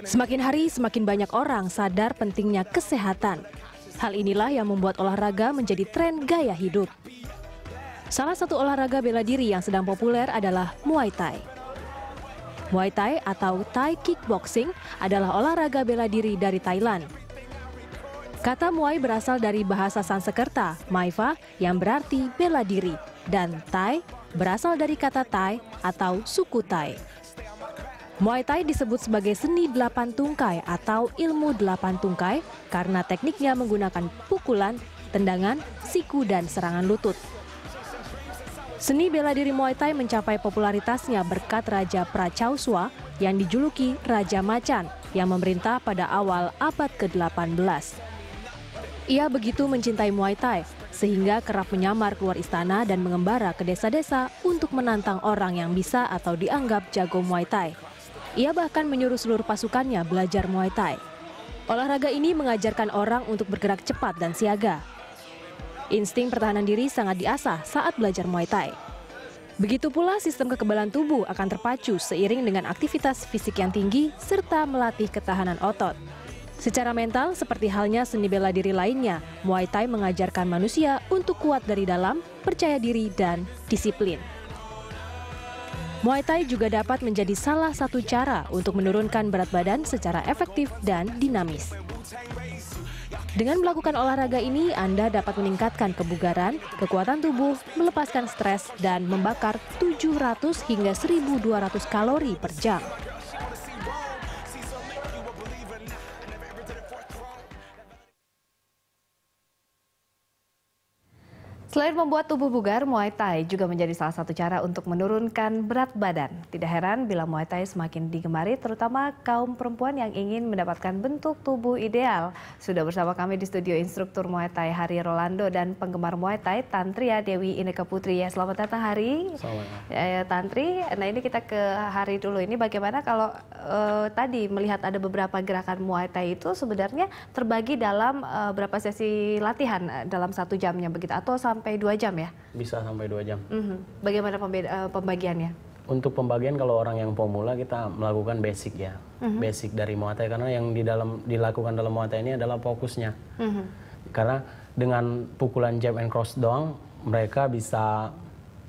Semakin hari semakin banyak orang sadar pentingnya kesehatan. Hal inilah yang membuat olahraga menjadi tren gaya hidup. Salah satu olahraga bela diri yang sedang populer adalah Muay Thai. Muay Thai atau Thai Kickboxing adalah olahraga bela diri dari Thailand. Kata Muay berasal dari bahasa Sanskerta, Maiva, yang berarti bela diri, dan Thai berasal dari kata Thai atau suku Thai. Muay Thai disebut sebagai seni 8 tungkai atau ilmu 8 tungkai karena tekniknya menggunakan pukulan, tendangan, siku, dan serangan lutut. Seni bela diri Muay Thai mencapai popularitasnya berkat Raja Prachauswa yang dijuluki Raja Macan yang memerintah pada awal abad ke-18. Ia begitu mencintai Muay Thai sehingga kerap menyamar keluar istana dan mengembara ke desa-desa untuk menantang orang yang bisa atau dianggap jago Muay Thai. Ia bahkan menyuruh seluruh pasukannya belajar Muay Thai. Olahraga ini mengajarkan orang untuk bergerak cepat dan siaga. Insting pertahanan diri sangat diasah saat belajar Muay Thai. Begitu pula sistem kekebalan tubuh akan terpacu seiring dengan aktivitas fisik yang tinggi serta melatih ketahanan otot. Secara mental, seperti halnya seni bela diri lainnya, Muay Thai mengajarkan manusia untuk kuat dari dalam, percaya diri, dan disiplin. Muay Thai juga dapat menjadi salah satu cara untuk menurunkan berat badan secara efektif dan dinamis. Dengan melakukan olahraga ini, Anda dapat meningkatkan kebugaran, kekuatan tubuh, melepaskan stres, dan membakar 700 hingga 1.200 kalori per jam. Selain membuat tubuh bugar, Muay Thai juga menjadi salah satu cara untuk menurunkan berat badan. Tidak heran bila Muay Thai semakin digemari, terutama kaum perempuan yang ingin mendapatkan bentuk tubuh ideal. Sudah bersama kami di studio instruktur Muay Thai Hari Rolando dan penggemar Muay Thai Tantria Dewi Ineka Putri. Ya, selamat datang Hari. Selamat. Tantri, nah ini kita ke Hari dulu. Ini bagaimana kalau tadi melihat ada beberapa gerakan Muay Thai itu sebenarnya terbagi dalam berapa sesi latihan dalam 1 jamnya begitu atau sampai 2 jam ya? Bisa sampai 2 jam. Bagaimana pembagiannya? Untuk pembagian kalau orang yang pemula kita melakukan basic ya. Basic dari Muay Thai karena yang dilakukan dalam Muay Thai ini adalah fokusnya. Karena dengan pukulan jab and cross doang mereka bisa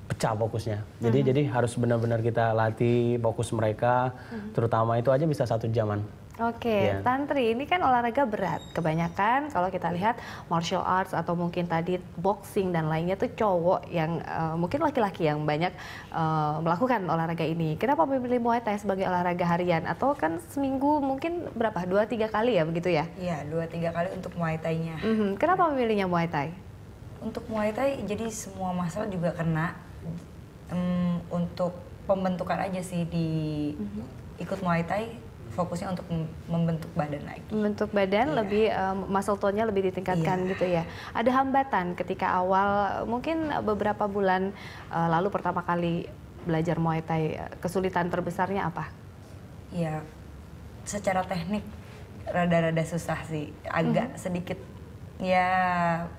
pecah fokusnya. Jadi harus benar-benar kita latih fokus mereka, terutama itu aja bisa 1 jaman. Oke, Tantri, ini kan olahraga berat. Kebanyakan kalau kita lihat martial arts atau mungkin tadi boxing dan lainnya tuh cowok yang mungkin laki-laki yang banyak melakukan olahraga ini. Kenapa memilih Muay Thai sebagai olahraga harian? Atau kan seminggu mungkin berapa? 2-3 kali ya begitu ya? Iya, 2-3 kali untuk Muay Thai-nya. Kenapa memilihnya Muay Thai? Untuk Muay Thai jadi semua masalah juga kena. Untuk pembentukan aja sih di ikut Muay Thai. Fokusnya untuk membentuk badan lagi. Membentuk badan, lebih muscle tone-nya lebih ditingkatkan gitu ya. Ada hambatan ketika awal, mungkin beberapa bulan lalu pertama kali belajar Muay Thai, kesulitan terbesarnya apa? Ya, secara teknik rada-rada susah sih, agak sedikit ya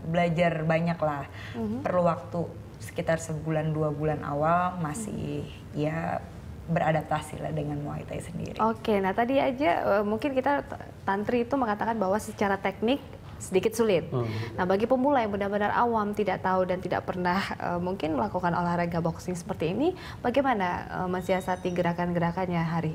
belajar banyak lah. Perlu waktu sekitar 1-2 bulan awal masih ya beradaptasi lah dengan Muay Thai sendiri. Oke, nah tadi aja mungkin kita Tantri itu mengatakan bahwa secara teknik sedikit sulit. Nah bagi pemula yang benar-benar awam, tidak tahu dan tidak pernah mungkin melakukan olahraga boxing seperti ini, bagaimana mensiasati gerakan-gerakannya Hari?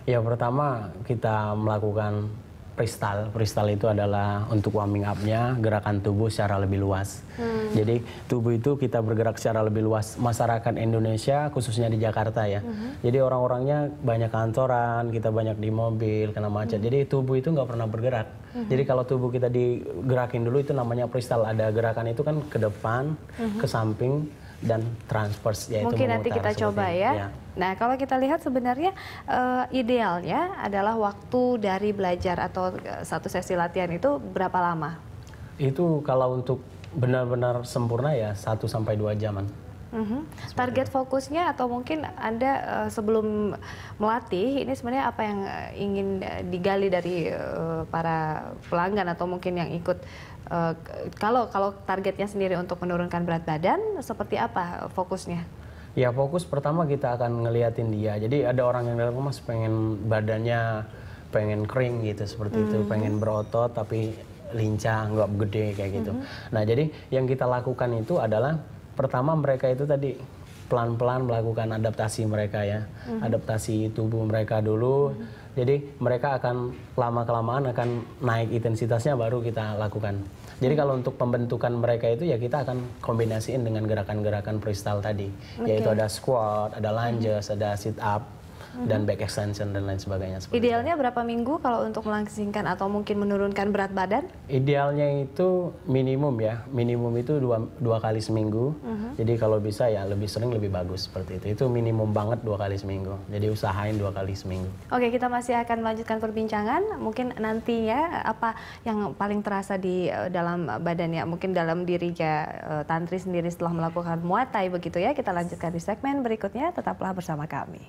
Ya pertama kita melakukan freestyle. Freestyle itu adalah untuk warming up-nya gerakan tubuh secara lebih luas. Jadi tubuh itu kita bergerak secara lebih luas. Masyarakat Indonesia khususnya di Jakarta ya. Jadi orang-orangnya banyak kantoran, kita banyak di mobil, kena macet. Jadi tubuh itu nggak pernah bergerak. Jadi kalau tubuh kita digerakin dulu itu namanya freestyle. Ada gerakan itu kan ke depan, ke samping, dan transverse, yaitu mungkin nanti kita coba ya. Nah kalau kita lihat sebenarnya idealnya adalah waktu dari belajar atau satu sesi latihan itu berapa lama? Itu kalau untuk benar-benar sempurna ya 1-2 jaman. Target fokusnya atau mungkin Anda sebelum melatih ini sebenarnya apa yang ingin digali dari para pelanggan atau mungkin yang ikut, kalau targetnya sendiri untuk menurunkan berat badan seperti apa fokusnya? Ya fokus pertama kita akan ngeliatin dia. Jadi ada orang yang datang mas pengen badannya pengen kering gitu seperti itu, pengen berotot tapi lincah, nggak gede kayak gitu. Nah jadi yang kita lakukan itu adalah pertama mereka itu tadi pelan-pelan melakukan adaptasi mereka ya, adaptasi tubuh mereka dulu. Jadi mereka akan lama-kelamaan akan naik intensitasnya baru kita lakukan. Jadi kalau untuk pembentukan mereka itu ya kita akan kombinasiin dengan gerakan-gerakan freestyle tadi, yaitu ada squat, ada lunges, ada sit up, dan back extension dan lain sebagainya. Idealnya berapa minggu kalau untuk melangsingkan atau mungkin menurunkan berat badan? Idealnya itu minimum ya, minimum itu dua kali seminggu. Jadi kalau bisa ya lebih sering lebih bagus seperti itu. Itu minimum banget 2 kali seminggu. Jadi usahain 2 kali seminggu. Oke, kita masih akan melanjutkan perbincangan. Mungkin nantinya apa yang paling terasa di dalam badannya, mungkin dalam dirinya Tantri sendiri setelah melakukan Muay Thai begitu ya. Kita lanjutkan di segmen berikutnya. Tetaplah bersama kami.